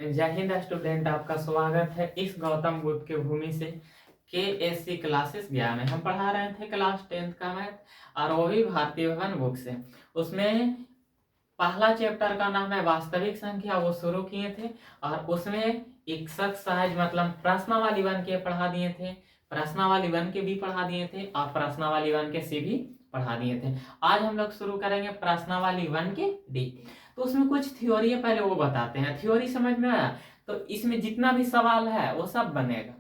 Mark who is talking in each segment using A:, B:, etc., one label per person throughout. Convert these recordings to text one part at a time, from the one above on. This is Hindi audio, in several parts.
A: जय हिंद स्टूडेंट, आपका स्वागत है इस गौतम बुद्ध के भूमि से KSC क्लासेस गया में। हम पढ़ा रहे थे क्लास 10th का मैथ और वो भी भारतीय भवन बुक से। उसमें पहला चैप्टर का नाम है वास्तविक संख्या, वो शुरू किए थे और उसमें एक्सरसाइज मतलब प्रश्नावली 1 के पढ़ा दिए थे, प्रश्नावली 1 के भी पढ़ा दिए थे और प्रश्नावली 1 के सी भी पढ़ा दिए थे। आज हम लोग शुरू करेंगे प्रश्नावली 1 के डी। तो उसमें कुछ थ्योरी है, पहले वो बताते हैं। थ्योरी समझ में आया तो इसमें जितना भी सवाल है वो सब बनेगा।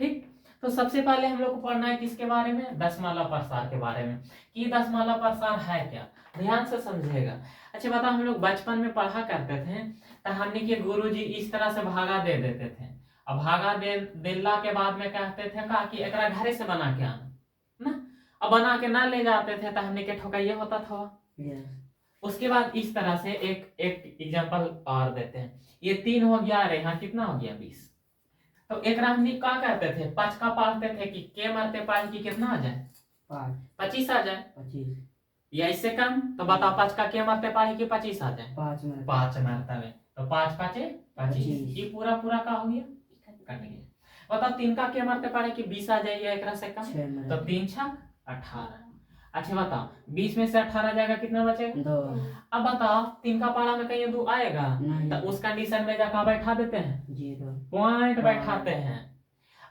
A: ठीक, तो सबसे पहले हम लोग को पढ़ना है किसके बारे में, दशमाला प्रसार के बारे में कि दशमाला प्रसार है क्या। ध्यान से समझेगा। अच्छा बता, हम लोग बचपन में पढ़ा करते थे तो हमने के गुरुजी इस तरह से भागा दे देते थे। अब भागा दे दिला के बाद में कहते थे का कि एकरा घरे से बना के आना ना। अब बना के ना ले जाते थे तो हमने के ठोकाइए होता था। उसके बाद इस तरह से एक एक एग्जांपल और देते हैं। ये 3 हो गया, अरे यहाँ कितना हो गया 20। तो एक हमने क्या करते थे, 5 का पालते थे कि के मारते 5 की कितना आ जाए, 25 आ जाए। 25 या इससे कम तो बताओ 5 का के मारते 5 की 25 आ जाए, 5 मारता में तो 5 5 25। ये पूरा पूरा का हो गया, कट गया। बताओ 3 का के मारते पड़े कि 20 आ जाएगा, एक से कम तो 3 6 18। अच्छा बताओ 20 में से 18 जाएगा, कितना बचेगा 2। अब बताओ 3 का पारा में कहीं 2 आएगा तो उस कंडीशन में जाकर बैठा देते हैं, 0 पॉइंट बैठाते हैं।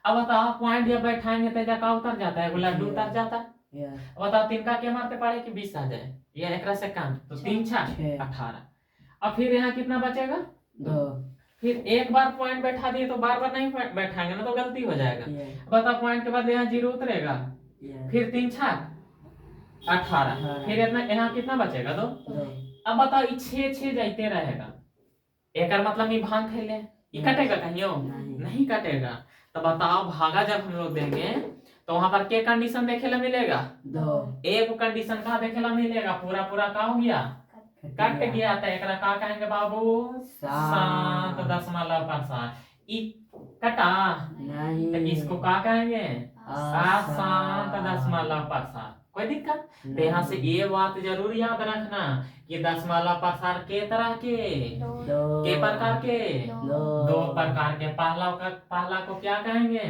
A: अब बताओ पॉइंट जब बैठाएंगे तो जाकर उतर जाता है, लड्डू उतर जाता है। बताओ 3 का क्या मारते पड़े कि 20 आ जाए या एक से कम तो 3 6 18। अब फिर यहाँ कितना बचेगा 2। फिर एक बार पॉइंट बैठा दिए तो बार बार नहीं बैठाएंगे ना, तो गलती हो जाएगा। बताओ पॉइंट के बाद यहाँ 0 उतरेगा, फिर 3 6 18, फिर इतना यहाँ कितना बचेगा 2। अब बताओ ये 6 6 जाते रहेगा, एक मतलब ये भांग खेले ये कटेगा कहीं नहीं कटेगा। तो बताओ भागा जब हम लोग देंगे तो वहां पर क्या कंडीशन देखे ला मिलेगा 2। एक कंडीशन का देखे ला मिलेगा, पूरा पूरा का हो गया कट गया। तो एकरा का कहेंगे बाबू, शांत दशमलव प्रसार। ई कटा नहीं तो इसको का कहेंगे, अशांत दशमलव प्रसार। कोई दिक्कत। तो यहाँ से ये बात जरूर याद रखना कि दशमलव प्रसार के तरह के प्रकार के, 2 प्रकार के। पहला को क्या कहेंगे,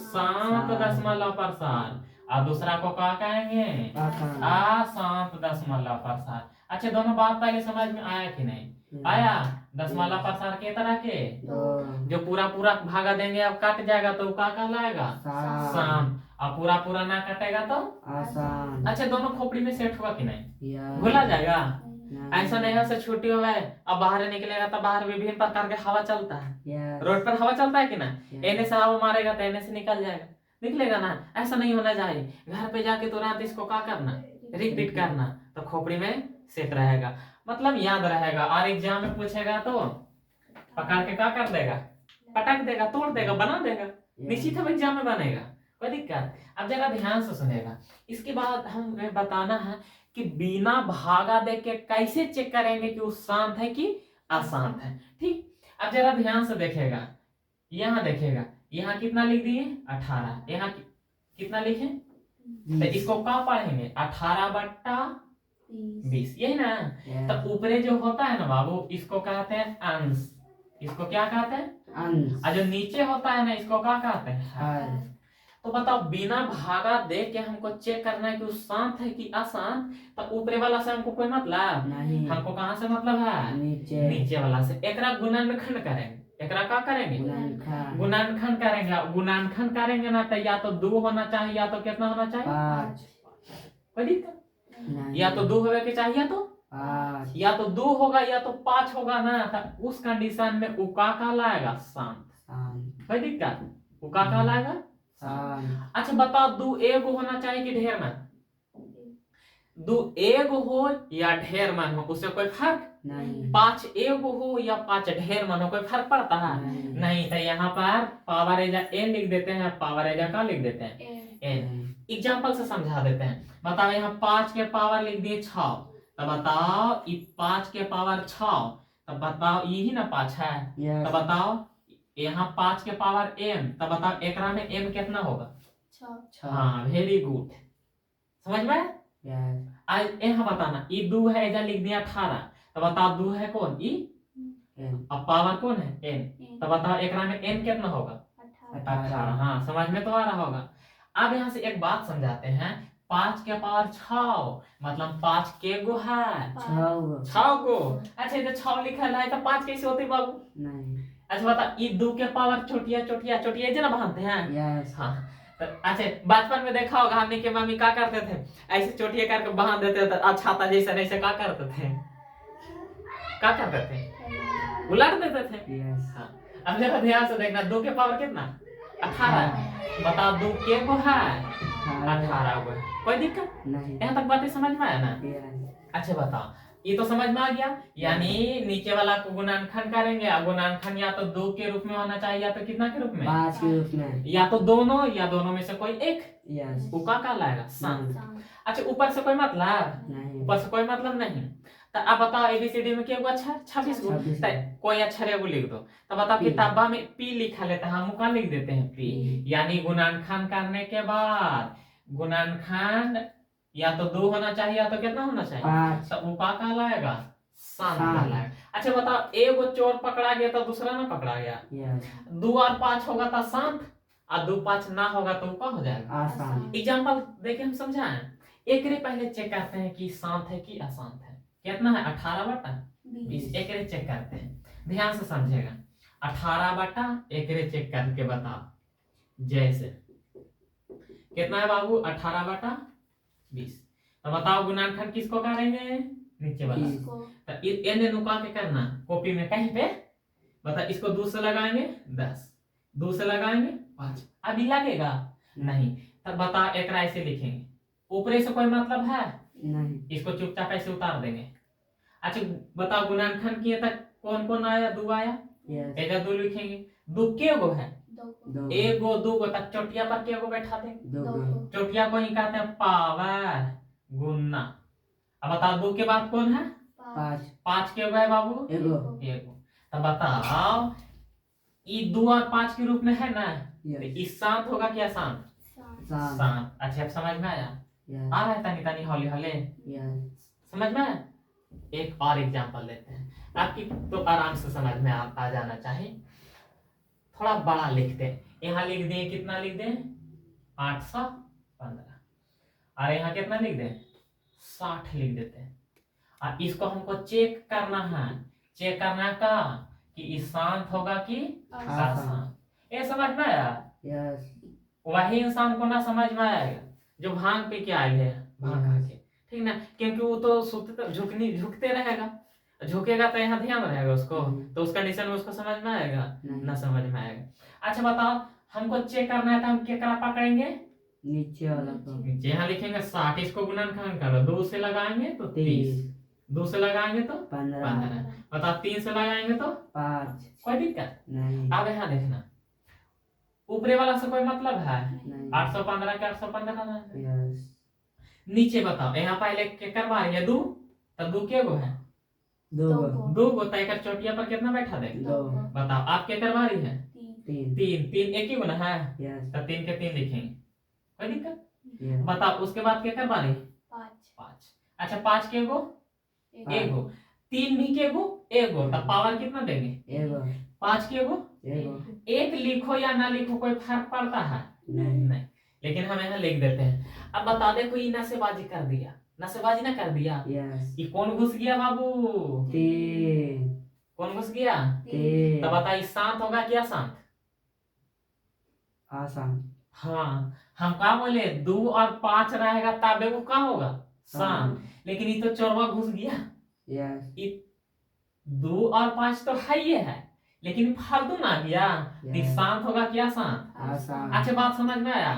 A: शांत दशमलव प्रसार और दूसरा को क्या कहेंगे, अशांत दशमलव प्रसार। अच्छा दोनों बात पहले समझ में आया कि नहीं आया। दशमलव प्रसार के तरह के जो पूरा पूरा भागा देंगे अब कट जाएगा तो का कहलाएगा, शांत। और पूरा पूरा ना कटेगा तो आसान। अच्छा दोनों खोपड़ी में सेट हुआ कि नहीं, भूला जाएगा। ऐसा नहीं है से छुट्टी हो गए अब बाहर निकलेगा तो बाहर विभिन्न प्रकार के हवा चलता है। रोड पर हवा चलता है कि ना, एने से हवा मारेगा तो एने से निकल जाएगा, निकलेगा ना। ऐसा नहीं होना चाहिए। घर पे जाके तुरंत इसको क्या करना, रिपीट करना, तो खोपड़ी में सेट रहेगा, मतलब याद रहेगा। और एग्जाम में पूछेगा तो पकड़ के क्या कर देगा, पटक देगा, तोड़ देगा, बना देगा, निश्चित हम एग्जाम में बनेगा, कोई दिक्कत। अब जरा ध्यान से सुनेगा। इसके बाद हमें बताना है कि बिना भागा दे के कैसे चेक करेंगे कि वो शांत है कि अशांत है। ठीक, अब जरा ध्यान से देखेगा। यहाँ देखेगा, यहाँ कितना लिख दिए 18, यहाँ कितना लिखे तो इसको क्या पढ़ेंगे 18 बट्टा 20, यही ना। तो ऊपरे जो होता है ना बाबू इसको कहते हैं अंश, इसको क्या कहते हैं अंश। और जो नीचे होता है ना इसको क्या कहते हैं। तो बताओ बिना भागा दे के हमको चेक करना है कि वो शांत है कि अशांत। तो ऊपरे वाला से हमको कोई मतलब नहीं, हमको कहाँ से मतलब है, नीचे वाला से। एकरा गुणनखंड करेंगे, एकरा क्या करेंगे गुणनखंड करेंगे। गुणनखंड करेंगे ना तो या तो 2 होना चाहिए या तो कितना होना चाहिए 5। कोई दिक्कत, या तो 2 होने के चाहिए या तो 2 होगा या तो 5 होगा ना। तो उस कंडीशन में उका का लाएगा शांत। कोई दिक्कत, उका का लाएगा। अच्छा बताओ 2 एक होना चाहिए कि ढेर मन, 2 एक हो या ढेर मन हो उससे कोई फर्क नहीं। 5 एक हो या 5 ढेर मन हो कोई फर्क पड़ता है नहीं। तो यहाँ पर पावर एजा n लिख देते हैं, पावर एजा का लिख देते हैं n। एग्जाम्पल से समझा देते हैं। बताओ यहाँ 5 के पावर लिख दिए 6, तो बताओ 5 के पावर 6, तो बताओ यही ना 5 है। तो बताओ यहाँ 5 के पावर m, तो बताओ एकरा में m कितना होगा 6। हाँ वेरी गुड, समझ में। आज यहाँ बताना ये 2 है, इधर लिख दिया 18, तो बताओ 2 है कौन ई, अब पावर कौन है n, तो बताओ एक में n कितना होगा 18। हाँ समझ में तो आ रहा होगा। अब यहाँ से एक बात समझाते हैं, 5 के पावर 6 मतलब 5 के गो है 6 गो। अच्छा ये 6 लिखल है तो 5 कैसे होते बाबू?
B: नहीं।
A: अच्छा बता, ये 2 के पावर छोटिया छोटिया छोटिया जना बांधते हैं।
B: यस।
A: हाँ तो अच्छा बचपन में देखा होगा हमने कि मम्मी क्या करते थे, ऐसे छोटिया करके बांध देते थे, अच्छा छाता जैसा ऐसे क्या करते थे, क्या करते थे, उलट देते थे।
B: यस।
A: हाँ अब जरा ध्यान से देखना, 2 के पावर कितना 18। बताओ 2 के गो है 18 गो है, कोई दिक्कत
B: नहीं।
A: यहाँ तक बातें समझ में आया ना? अच्छा बताओ, ये तो समझ में आ गया, यानी नीचे वाला को गुणनखंड करेंगे, और गुणनखंड या तो 2 के रूप में होना चाहिए या तो कितना के रूप में
B: 5 के रूप में,
A: या तो दोनों या दोनों में से कोई एक।
B: यस।
A: वो का लाएगा सान। अच्छा ऊपर से कोई मतलब
B: नहीं।
A: ऊपर से कोई मतलब नहीं। तो अब बताओ एबीसीडी में क्या हुआ अक्षर 26 गो, तो कोई अक्षर एगो लिख दो। तो बताओ किताबा में पी लिखा लेता है, हम का लिख देते हैं पी, यानी गुणनखंड करने के बाद गुणनखंड या तो 2 होना चाहिए या तो कितना होना चाहिए
B: 5,
A: तो वो का लाएगा सान कहलाएगा। अच्छा बताओ एगो चोर पकड़ा गया तो दूसरा ना पकड़ा गया,
B: यस।
A: 2 और 5 होगा तो शांत, और 2 5 ना होगा तो क्या हो जाएगा
B: आसान।
A: एग्जाम्पल देके हम समझाएं। एक रे पहले चेक करते हैं कि शांत है कि अशांत है। कितना है 18/20, एक रे चेक करते हैं, ध्यान से समझेगा। 18/, एक रे चेक करके बताओ। जैसे कितना है बाबू 18/20, तो बताओ गुणनखंड किसको करेंगे नीचे वाला, तो एने नुका के करना कॉपी में कहीं पे, बता इसको 2 से लगाएंगे 10, 2 से लगाएंगे 5, अभी लगेगा नहीं। तब बता एक ऐसे लिखेंगे, ऊपरे से कोई मतलब है
B: नहीं,
A: इसको चुपचाप ऐसे उतार देंगे। अच्छा बताओ गुणनखंड किए तक कौन कौन आया, 2 आया, एजा 2 लिखेंगे, 2 के गो है, एगो 2 गो, तक चोटिया पर के गो बैठा देंगे, चोटिया को ही कहते हैं पावर गुना। अब बताओ 2 के बाद कौन है 5 के गो है बाबू एगो। तब बताओ ये 2 और 5 के रूप में है ना, तो इस शांत होगा क्या शांत शांत। अच्छा अब समझ में आया, आ रहा है तनी तनी हौले हौले समझ में आया। एक और एग्जांपल लेते हैं, आपकी तो आराम से समझ में आ जाना चाहिए। थोड़ा बड़ा लिखते हैं, यहाँ लिख दें कितना लिख दें 815, और यहाँ कितना लिख दें 60 लिख देते हैं। और इसको हमको चेक करना है, चेक करना का कि ये शांत होगा कि अशांत। ये समझ में आया?
B: यस।
A: वही इंसान को ना समझ में आएगा जो भांग पी के आए हैं, भांग खा के, ठीक ना, क्योंकि वो तो सुनते झुकते रहेगा, झुकेगा तो यहाँ ध्यान रहेगा उसको, तो उस कंडीशन में उसको समझ में आएगा ना समझ में आएगा। अच्छा बताओ हमको चेक करना है तो हम क्या पकड़ेंगे
B: नीचे वाला को,
A: नीचे यहाँ लिखेंगे 60, इसको गुणनखंड करो, 2 से लगाएंगे तो 30, 2 से लगाएंगे तो 15, बताओ 3 से लगाएंगे तो 5, कोई दिक्कत नहीं। अब यहाँ देखना ऊपरे वाला से कोई मतलब है 815 के 815 नीचे बताओ, यहाँ पहले के करवा रही है 2, तब 2 के गो है 2 गो, तय चोटिया पर कितना बैठा दे 2, बताओ आप क्या करवा रही है 3 एक ही गुना है, तब 3 के 3 लिखेंगे, कोई दिक्कत। बताओ उसके बाद क्या करवा रही 5, अच्छा 5 के गो एगो, 3 भी के गो एगो, तब पावर कितना देंगे 5 के गो एक लिखो या ना लिखो कोई फर्क पड़ता है नहीं, लेकिन हम यहाँ लिख देते हैं। अब बता दे कोई नशेबाजी कर दिया, नशेबाजी ना कर दिया, ये कौन घुस गया बाबू कौन घुस गया तो बता शांत होगा क्या शांत
B: आसान।
A: हाँ हम क्या बोले 2 और 5 रहेगा तब वो क्या होगा शांत, लेकिन ये तो चोरवा घुस गया, 2 और 5 तो है ही है, लेकिन फालतू ना गया, शांत होगा क्या शांत आसान। अच्छा बात समझ में आया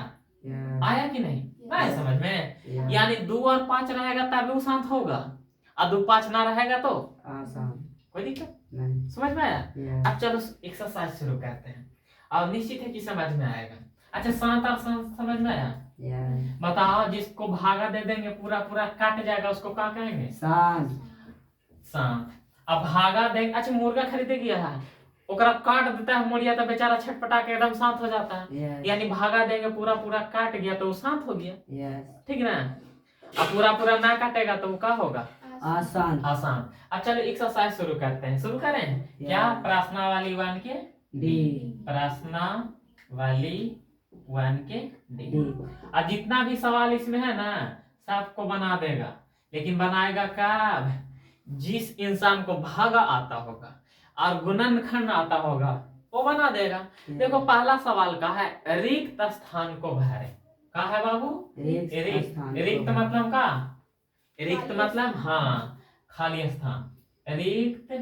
A: आया कि नहीं आया समझ में, यानी 2 और 5 रहेगा तब वो शांत होगा, और 2 5 ना रहेगा तो
B: आसान,
A: कोई दिक्कत नहीं, समझ में आया। अब चलो एक्सरसाइज शुरू करते हैं, और निश्चित है कि समझ में आएगा। अच्छा शांत और शांत समझ में आया, बताओ जिसको भागा दे देंगे पूरा पूरा काट जाएगा उसको क्या कहेंगे शांत शांत। अब भागा देंगे, अच्छा मुर्गा खरीदे गया है ओकरा काट देता है मुड़िया तो बेचारा छटपटा के एकदम शांत हो जाता है, यानी भागा देंगे पूरा पूरा काट गया तो वो शांत हो गया, ठीक ना। अब पूरा पूरा ना काटेगा तो वो क्या होगा
B: आसान
A: आसान। अब चलो एक्सरसाइज शुरू करते हैं। शुरू करें क्या?
B: Yeah.
A: प्रश्न वाली वन के
B: डी
A: प्रश्न वाली वन के डी।
B: डी
A: और जितना भी सवाल इसमें है ना सबको बना देगा, लेकिन बनाएगा कब? जिस इंसान को भागा आता होगा और गुणनखंड आता होगा वो बना देगा। देखो पहला सवाल का है रिक्त स्थान को भरे। का है बाबू? रिक्त मतलब का? रिक्त मतलब हाँ खाली स्थान। रिक्त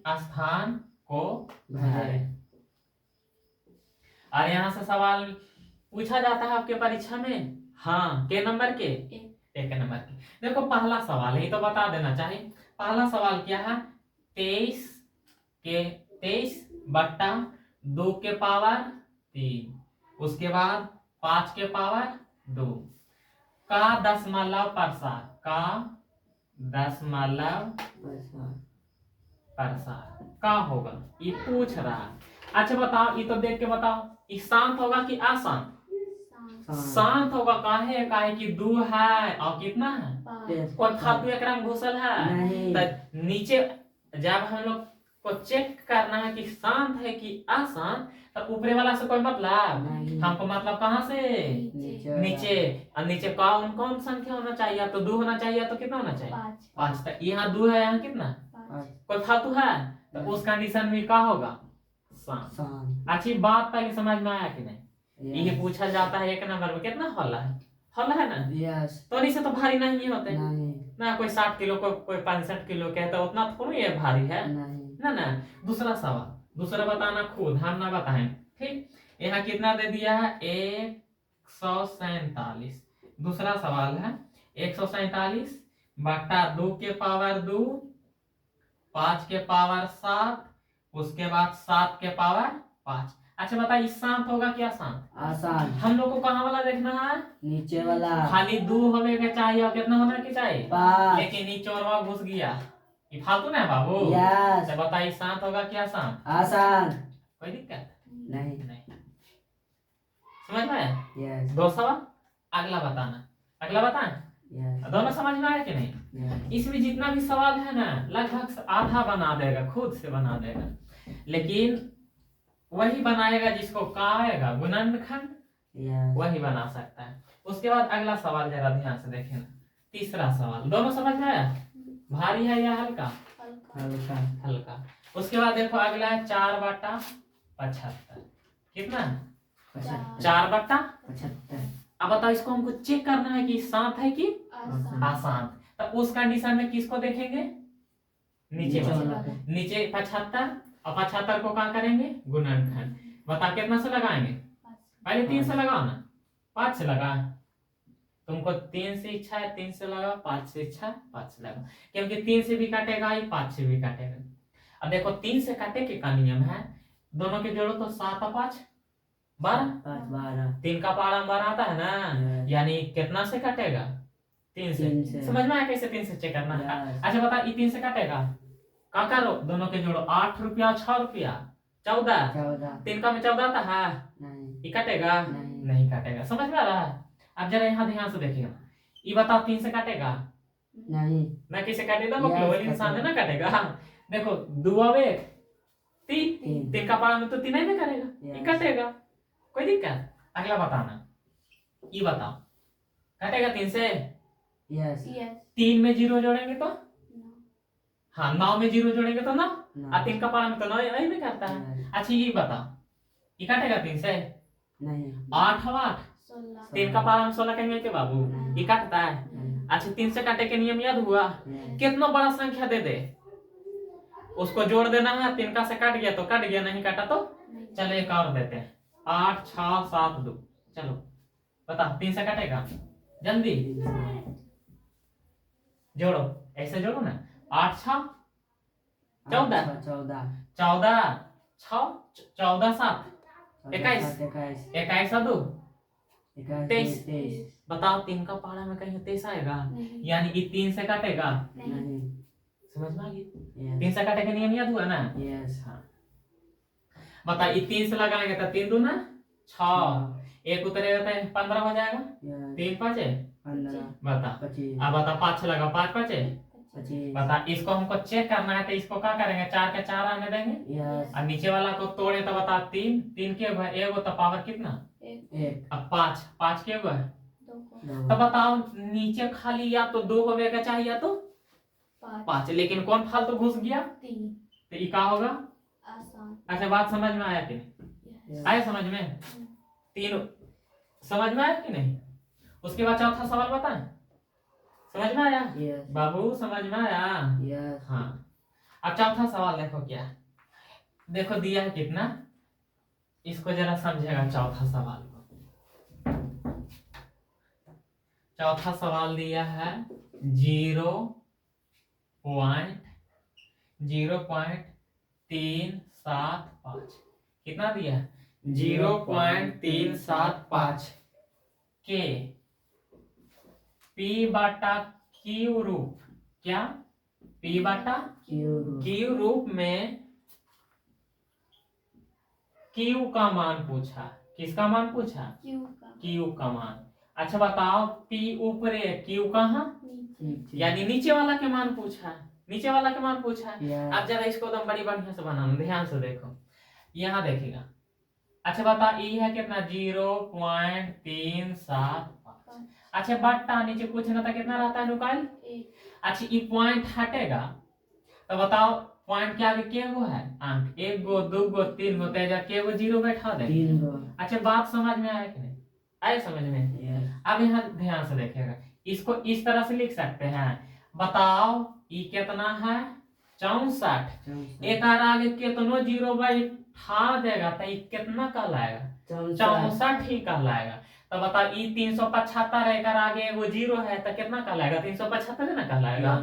A: स्थान को भरे। और यहाँ से सवाल पूछा जाता है आपके परीक्षा में। हाँ के नंबर के? एक नंबर के। देखो पहला सवाल है, ये तो बता देना चाहिए। पहला सवाल क्या है? 23 बट्टा 2 के पावर 3 उसके बाद 5 के पावर 2 का दशमलव प्रसार। का दशमलव प्रसार का होगा ये पूछ रहा है। अच्छा बताओ, ये तो देख के बताओ, ये शांत होगा कि अशांत? शांत होगा। काहे? काहे कि 2 है और कितना है? कोई फालतू एकरा में घुसल है? तो नीचे जब हम लोग को चेक करना है कि शांत है कि अशांत, तो ऊपरे वाला से कोई मतलब हमको मतलब कहाँ से? नीचे। और नीचे कौन कौन संख्या होना चाहिए? या तो 2 होना चाहिए या तो कितना होना चाहिए? 5। तो यहाँ 2 है, यहाँ कितना? कोई फालतू है? तो उस कंडीशन में क्या होगा? शांत। अच्छी बात पहले समझ में आया कि नहीं? ये पूछा जाता है एक नंबर में कितना हौला है? हौला है ना?
B: यस।
A: तो नहीं से तो भारी नहीं होते
B: नहीं
A: ना। कोई 60 किलो कोई 65 किलो के है, तो उतना थोड़ी ये भारी है
B: नहीं
A: ना। दूसरा सवाल, दूसरा बताना खुद, हम ना बताएं। ठीक, यहाँ कितना दे दिया है? 147। दूसरा सवाल है 147 बटा 2 के पावर 2 5 के पावर 7 उसके बाद 7 के पावर 5। अच्छा बताइए शांत होगा क्या शांत?
B: आसान।
A: हम लोग को कहाँ वाला देखना है?
B: नीचे वाला।
A: खाली 2 होने के चाहिए और कितना होना के चाहिए?
B: 5।
A: लेकिन नीचे और घुस गया, ये फालतू ना है बाबू।
B: यस।
A: तो बताइए शांत होगा क्या शांत?
B: आसान।
A: कोई दिक्कत
B: नहीं।
A: समझ में आया?
B: यस।
A: 2 सवाल। अगला बताना। अगला बताएं।
B: यस।
A: दोनों समझ में आया कि नहीं? इसमें जितना भी सवाल है ना लगभग आधा बना देगा, खुद से बना देगा, लेकिन वही बनाएगा जिसको कहेगा गुणनखंड, वही बना सकता है। उसके बाद अगला सवाल जरा ध्यान से देखें ना। तीसरा सवाल दोनों समझ में आया? भारी है या हल्का?
B: हल्का।
A: हल्का। उसके बाद देखो अगला है 4 बटा 75। कितना? 4 बटा
B: 75।
A: अब बताओ इसको हमको चेक करना है कि शांत है कि आसान। तो उस कंडीशन में किसको देखेंगे? नीचे वाला। नीचे 75 और 75 को क्या करेंगे? गुणनखंड। बता कितना से लगाएंगे? पहले 3 से लगाओ ना। 5 से लगा। तुमको 3 से इच्छा है 3 से लगाओ, 5 से इच्छा 5 से लगाओ, क्योंकि 3 से भी काटेगा, 5 से भी काटेगा। अब देखो 3 से काटे के का नियम है, दोनों के जोड़ो तो 7 और 5 12। 3 का पारा 12 आता है ना, यानी कितना से काटेगा? 3 से। समझ में आया कैसे 3 से चेक करना है? अच्छा बता, ये 3 से काटेगा, का करो दोनों के जोड़ो, 8 रुपया 6 रुपया 14। 3 का में 14 आता है? ये काटेगा? नहीं काटेगा। समझ में आ रहा है? अब जरा यहाँ ध्यान से देखिएगा, ये बताओ 3 से काटेगा?
B: नहीं।
A: मैं किसे काटेगा? ग्लोबल इंसान है ना, काटेगा। देखो 2 और 1 3। 3 का पारा में तो 3 ही में करेगा, ये काटेगा। कोई दिक्कत? अगला बताना, ये बताओ काटेगा 3 से?
B: यस।
A: 3 में 0 जोड़ेंगे तो हाँ, 9 में 0 जोड़ेंगे तो 9 और 3 का पारा में तो 9 यही में करता है। अच्छा ये बताओ, ये काटेगा 3 से?
B: नहीं।
A: 8 और 8 3 का पारा में 16 कहेंगे के बाबू, ये काटता है? अच्छा 3 से काटे के नियम याद हुआ? कितना बड़ा संख्या दे दे उसको जोड़ देना है। 3 का से काट गया तो काट गया, नहीं काटा तो चलो एक और देते हैं, 8 6 7 2। चलो बताओ 3 से काटेगा? जल्दी जोड़ो, ऐसे जोड़ो ना, 8 6 14 14 6 14 7 21 21 2 23। बताओ 3 का पारा में कहीं 23 आएगा? यानी ये 3 से काटेगा? समझ में आ गई? 3 से काटे का नियम याद हुआ ना?
B: यस।
A: हाँ बता, ये 3 से लगाएंगे तो 3 दूना 6, 1 उतरेगा तो 15 हो जाएगा। 3 5
B: 15
A: बता
B: 25
A: अब बता 5 लगा 5 बचे
B: 25
A: बता इसको हमको चेक करना है तो इसको क्या करेंगे 4 के 4 आने देंगे
B: यस
A: और नीचे वाला को तोड़े तो बता 3 3 के हुआ एगो तो पावर कितना
B: 1
A: अब 5 5 के हुआ
B: 2
A: तो बताओ नीचे खाली या तो 2 होगा चाहिए या तो 5 लेकिन कौन फालतू घुस गया तो ये क्या होगा अच्छा बात समझ में आया कि नहीं आया समझ में तीन समझ में आया कि नहीं उसके बाद चौथा सवाल बताएं समझ में आया
B: यस
A: बाबू समझ में आया
B: यस
A: हाँ अब चौथा सवाल देखो क्या है। देखो दिया है कितना इसको जरा समझेगा चौथा सवाल को चौथा सवाल दिया है 0.375 कितना दिया है 0.375 के पी बाटा क्यू रूप क्या पी बाटा क्यू रूप में क्यू का मान पूछा किसका मान पूछा क्यू का मान अच्छा बताओ पी ऊपर है क्यू कहाँ यानी नीचे वाला के मान पूछा नीचे वाला के मान पूछा अब जरा इसको एकदम बड़ी बढ़िया से बनाना ध्यान से देखो यहाँ देखिएगा अच्छा बता ई है कितना 0.375 अच्छा बट्टा नीचे कुछ ना था कितना रहता है नुकाल अच्छा ये पॉइंट हटेगा तो बताओ पॉइंट के आगे के गो है अंक 1 गो 2 गो 3 गो तेजा के गो जीरो बैठा दे
B: 3 गो
A: अच्छा बात समझ में आया कि नहीं आया समझ में
B: यस
A: अब यहाँ ध्यान से देखिएगा इसको इस तरह से लिख सकते हैं बताओ ये कितना है 64 एक आगे कितनो जीरो बैठा देगा तो ये कितना कहलाएगा 64 ही कहलाएगा तो बता ये 375 एक आगे वो जीरो है तो कितना कहलाएगा 375 ना कहलाएगा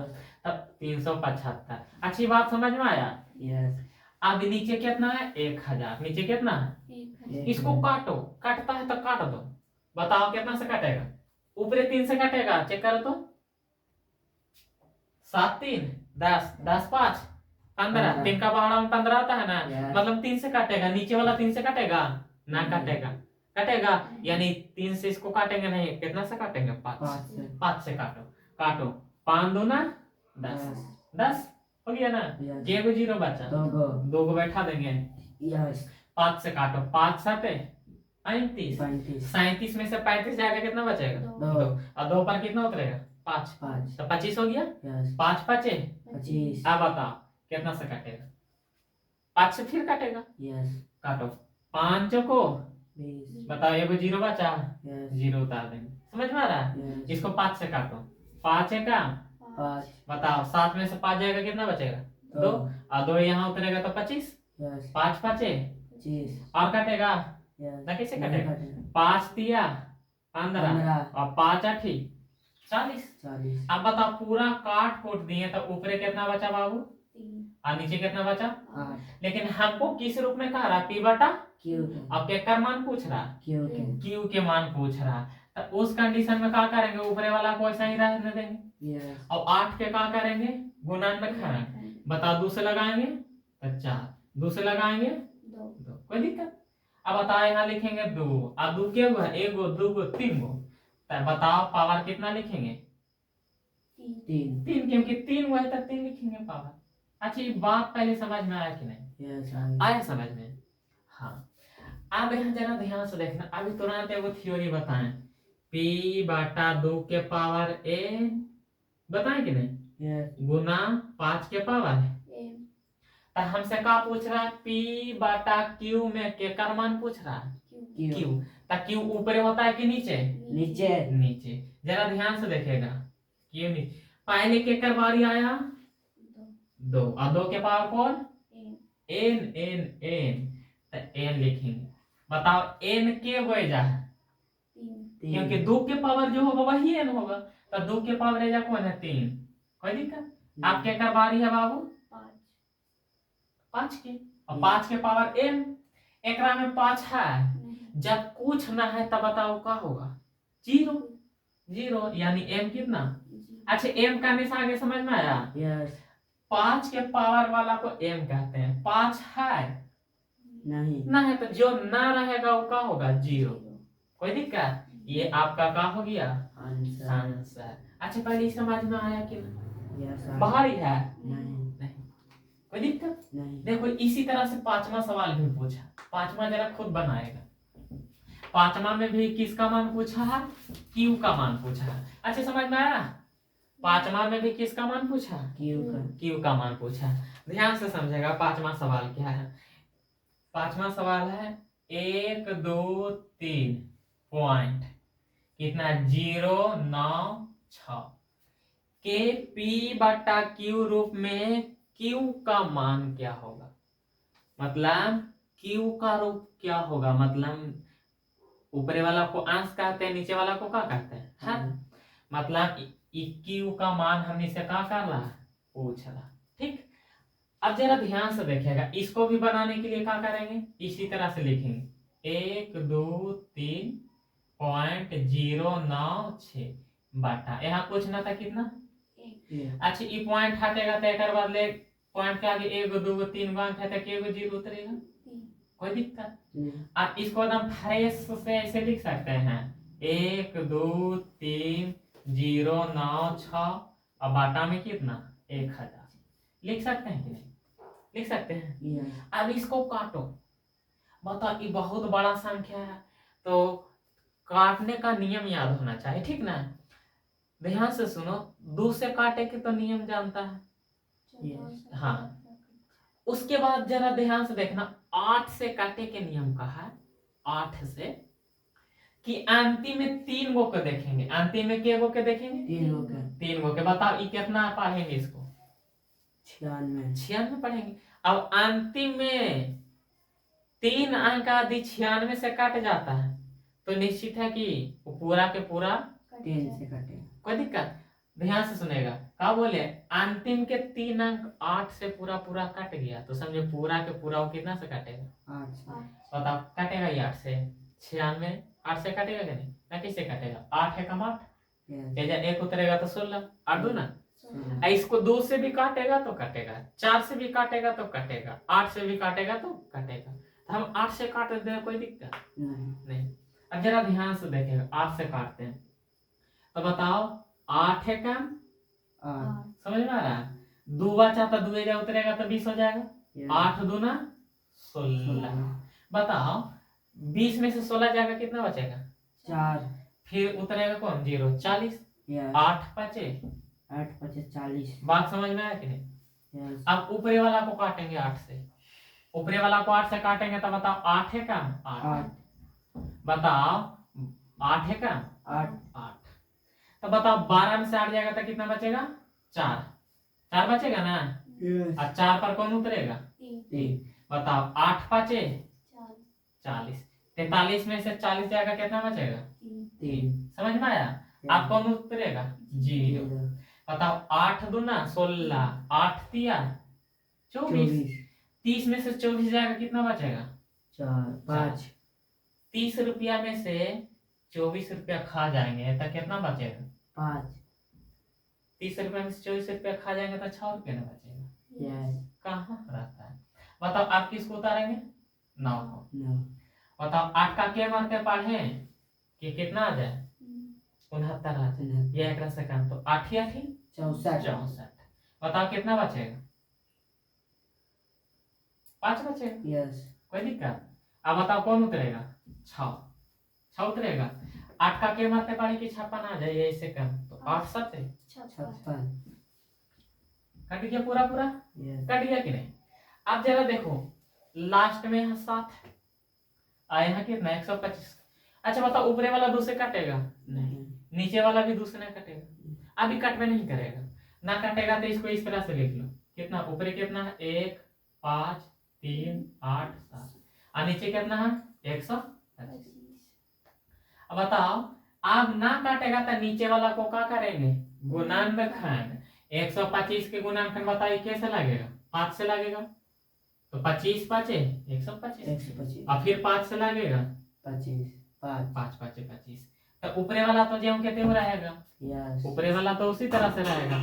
A: तब 375 अच्छी बात समझ में आया
B: यस
A: अब नीचे कितना है 1000 नीचे कितना है इसको काटो काटता है तो काट दो बताओ कितना से काटेगा ऊपरी 3 से काटेगा चेक करो तो 7 3 10 10 5 15 3 का पहाड़ा में 15 आता है ना मतलब 3 से काटेगा नीचे वाला 3 से काटेगा ना काटेगा काटेगा यानी 3 से इसको काटेंगे नहीं कितना से काटेंगे 5 से काटो काटो 5 2 ना 10 हो गया ना ये को जीरो बचा 2 को बैठा देंगे
B: यस
A: 5 से काटो 5 7 35 37 में से 35 जाएगा कितना बचेगा 2 और 2 पर कितना उतरेगा 5 तो 25 हो गया
B: यस
A: 5 5
B: 25
A: अब बताओ कितना से काटेगा 5 से फिर काटेगा
B: यस
A: काटो 5 को
B: 20
A: बताओ ये को जीरो बचा
B: यस
A: जीरो उतार देंगे समझ में आ रहा है
B: यस
A: इसको 5 से काटो 5 है का
B: 5
A: बताओ 7 में से 5 जाएगा कितना बचेगा 2 और 2 यहाँ उतरेगा तो 25
B: यस
A: 5 5
B: 25
A: और काटेगा
B: यस
A: ना कैसे काटेगा 5 दिया 15 और 5 8 40 अब बताओ पूरा काट कोट दिए तो ऊपर कितना बचा बाबू और नीचे कितना बचा
B: 8
A: लेकिन हमको किस रूप में कह रहा पी बटा
B: क्यू
A: अब क्या मान पूछ रहा क्यू के मान पूछ रहा तो उस कंडीशन में क्या करेंगे ऊपरे वाला को ऐसा ही रहने देंगे
B: यस
A: अब 8 के क्या करेंगे गुणन में करेंगे बताओ 2 से लगाएंगे तो 4 2 से लगाएंगे 2 कोई दिक्कत अब बताओ यहाँ लिखेंगे 2 और 2 के गो है 1 गो 2 गो 3 गो तो बताओ पावर कितना लिखेंगे 3 क्योंकि 3 गो है तो 3 लिखेंगे पावर अच्छा ये बात पहले समझ में आया कि नहीं
B: यस
A: आया समझ में हाँ अब यहाँ जरा ध्यान से देखना अभी तुरंत एगो थ्योरी बताएं पी बाटा 2 के पावर n बताएं कि नहीं
B: यस
A: गुना 5 के पावर तो हमसे क्या पूछ रहा है पी बाटा क्यू में के का मान पूछ रहा है क्यू तो क्यू ऊपर होता है कि नीचे
B: नीचे
A: नीचे जरा ध्यान से देखेगा क्यू नीचे पहले के कर बारी आया 2 और 2 के पावर कौन n n n तो n लिखेंगे बताओ n के वजह है क्योंकि 2 के पावर जो होगा वही n होगा तो 2 के पावर एजा कौन है 3 कोई दिक्कत आपके कर बारी है बाबू 5 के और 5 के पावर m एकरा में 5 है जब कुछ ना है तब बताओ क्या होगा 0 यानी m कितना अच्छा m का निशान आगे समझ में आया
B: यस
A: 5 के पावर वाला को m कहते हैं 5 है
B: नहीं
A: ना है तो जो ना रहेगा वो क्या होगा 0 कोई दिक्कत ये आपका क्या हो गया
B: आंसर
A: आंसर। अच्छा पहले ही समझ में आया कि
B: यस
A: बाहर ही है
B: नहीं
A: नहीं कोई दिक्कत।
B: नहीं
A: देखो इसी तरह से पांचवा सवाल भी पूछा, पांचवा जरा खुद बनाएगा। पांचवा में भी किसका मान पूछा है, क्यू का मान पूछा है। अच्छा समझ में आया, पांचवा में भी किसका मान पूछा, क्यू का मान पूछा। ध्यान से समझेगा पांचवा सवाल क्या है। पांचवा सवाल है 1 2 3 पॉइंट कितना 096 के पी बटा क्यू रूप में क्यू का मान क्या होगा। मतलब क्यू का रूप क्या होगा, मतलब ऊपरे वाला को अंश कहते हैं, नीचे वाला को क्या कहते हैं है? मतलब क्यू का मान हमने से क्या कर रहा है पूछ रहा। ठीक, अब जरा ध्यान से देखिएगा, इसको भी बनाने के लिए क्या करेंगे, इसी तरह से लिखेंगे 1 2 3 पॉइंट 096 बटा यहाँ पूछना था कितना। अच्छा ये पॉइंट हटेगा तो एक बाद ले पॉइंट के आगे 1 2 3 अंक है तो के जीरो उतरेगा, कोई दिक्कत। आप इसको एकदम फ्रेश से ऐसे लिख सकते हैं 1 2 3 096 और बाटा में कितना 1000 लिख सकते हैं कि नहीं, लिख सकते हैं। अब इसको काटो, बताओ ये बहुत बड़ा संख्या है तो काटने का नियम याद होना चाहिए, ठीक ना। ध्यान से सुनो, 2 से काटे के तो नियम जानता है हाँ। उसके बाद जरा ध्यान से देखना 8 से काटे के नियम का है, 8 से कि अंतिम में 3 गो के देखेंगे, अंतिम में के गो के देखेंगे 3 गो के। बताओ ये कितना पढ़ेंगे इसको 96 पढ़ेंगे। अब अंतिम में 3 अंक आदि 96 से काट जाता है तो निश्चित है कि वो पूरा के पूरा
B: 3 से कटेगा,
A: कोई दिक्कत। ध्यान से सुनेगा, क्या बोले अंतिम के 3 अंक 8 से पूरा पूरा कट गया तो समझे पूरा के पूरा वो कितना से काटेगा
B: 8 से।
A: बताओ कटेगा ये 8 से 96 8 से कटेगा कि नहीं, ना किससे कटेगा 8 है कम 8 एक उतरेगा तो 16 8 दो ना। इसको 2 से भी काटेगा तो कटेगा, 4 से भी काटेगा तो कटेगा, 8 से भी काटेगा तो कटेगा। तो हम 8 से काट देते हैं, कोई दिक्कत नहीं। अब जरा ध्यान से देखेगा 8 से काटते हैं तो बताओ 8 है कम 8, समझ में आ रहा है। 2 बचा तो 2 जा उतरेगा तो 20 हो जाएगा, 8 दूना 16। बताओ 20 में से 16 जाएगा कितना बचेगा
B: 4,
A: फिर उतरेगा कौन 0 40, 8 बचे
B: 40।
A: बात समझ में आया कि नहीं।
B: यस
A: अब ऊपरे वाला को काटेंगे 8 से, ऊपरे वाला को 8 से काटेंगे तो बताओ 8 है कम 8, बताओ 8 है कम 8। तो बताओ 12 में से 8 जाएगा तो कितना बचेगा 4, 4 बचेगा ना। और 4 पर कौन उतरेगा 3। बताओ 8 पाँचे 40, 43 में से 40 जाएगा कितना बचेगा 3। समझ में आया। आप कौन उतरेगा 0। बताओ 8 दूना 16, 8 तिया 24, 30 में से 24 जाएगा कितना बचेगा
B: 5।
A: 30 रुपया में से 24 रुपया खा जाएंगे तो कितना बचेगा
B: 5।
A: 30 रुपया में से 24 रुपया खा जाएंगे तो 6 रुपया ना बचेगा,
B: यस
A: कहाँ रहता है। बताओ आप किसको उतारेंगे 9 को।
B: नो
A: बताओ 8 का क्या मारते पढ़े कि कितना आ जाए 69 आ जाए, ये एक सेकंड तो 8 ही 8 64। बताओ कितना बचेगा 5 बचेगा,
B: यस
A: कोई दिक्कत। अब बताओ कौन उतरेगा 6 उतरेगा। 8 का क्या मारते पढ़े कि 56 आ जाए ऐसे कम तो 8 7
B: 56
A: कट गया पूरा पूरा, कट गया कि नहीं। अब जरा देखो लास्ट में यहाँ 7 है और यहाँ कितना 125। अच्छा बताओ ऊपरे वाला 2 से कटेगा नहीं, नीचे वाला भी 2 से नहीं कटेगा, अभी कट में नहीं करेगा ना, कटेगा तो इसको इस तरह से लिख लो कितना ऊपरे कितना है 1 5 3 8 7 और नीचे कितना है 125। अब बताओ आप ना काटेगा तो नीचे वाला को क्या करेंगे गुणनखंड। 125 के गुणनखंड बताइए कैसे लगेगा 5 से लगेगा तो 25 पाँचे 125 और फिर 5 से लगेगा 5 पाँचे 25। तो ऊपरे वाला तो ज्यों के त्यों रहेगा, ऊपरे वाला तो उसी तरह से रहेगा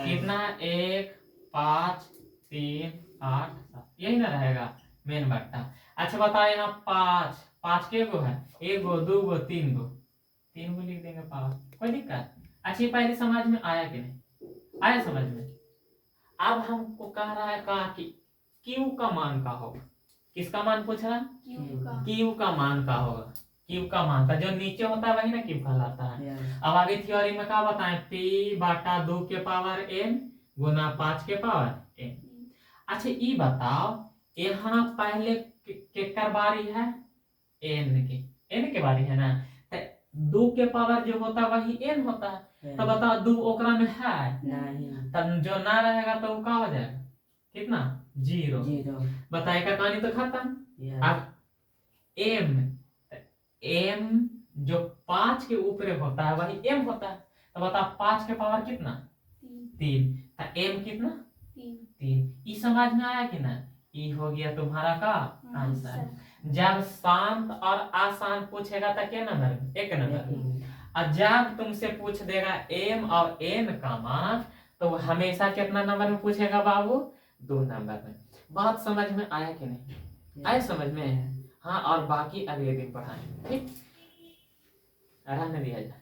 A: कितना 1 5 3 8 7 यही ना रहेगा मेन बट्टा। अच्छा बताओ यहाँ 5 5 के गो है 1 गो 2 गो 3 गो 3 को लिख देंगे पावर, कोई दिक्कत। अच्छा, ये पहले समझ में आया कि नहीं आया समझ में? अब हमको कह रहा है कहा कि क्यू का मान का होगा, किसका मान पूछ रहा है? क्यू का मान का होगा, क्यू का मान का जो नीचे होता है वही ना क्यू कहलाता है। अब आगे थ्योरी में क्या बताएं, पी बटा 2 के पावर n गुना 5 के पावर n। अच्छा ये बताओ, यहाँ पहले केकर बारी है? n के बारी है ना, तो 2 के पावर जो होता है वही n होता है, तो बताओ 2 ओकरा में है
B: नहीं,
A: तब जो ना रहेगा तो वो क्या हो जाएगा, कितना? 0। बताए का कहानी तो खत्म। अब m जो 5 के ऊपर होता है वही m होता है, तो बताओ 5 के पावर कितना? 3। तो m कितना? 3। ये समझ में आया कि ना? ये हो गया तुम्हारा का आंसर। जब शांत और आसान पूछेगा तो क्या नंबर? 1 नंबर। और जब तुमसे पूछ देगा m और n का मान, तो हमेशा कितना नंबर में पूछेगा बाबू? 2 नंबर में। बात समझ में आया कि नहीं आया समझ में? हाँ, और बाकी अगले दिन पढ़ाएं, ठीक? रहने दिया जाए।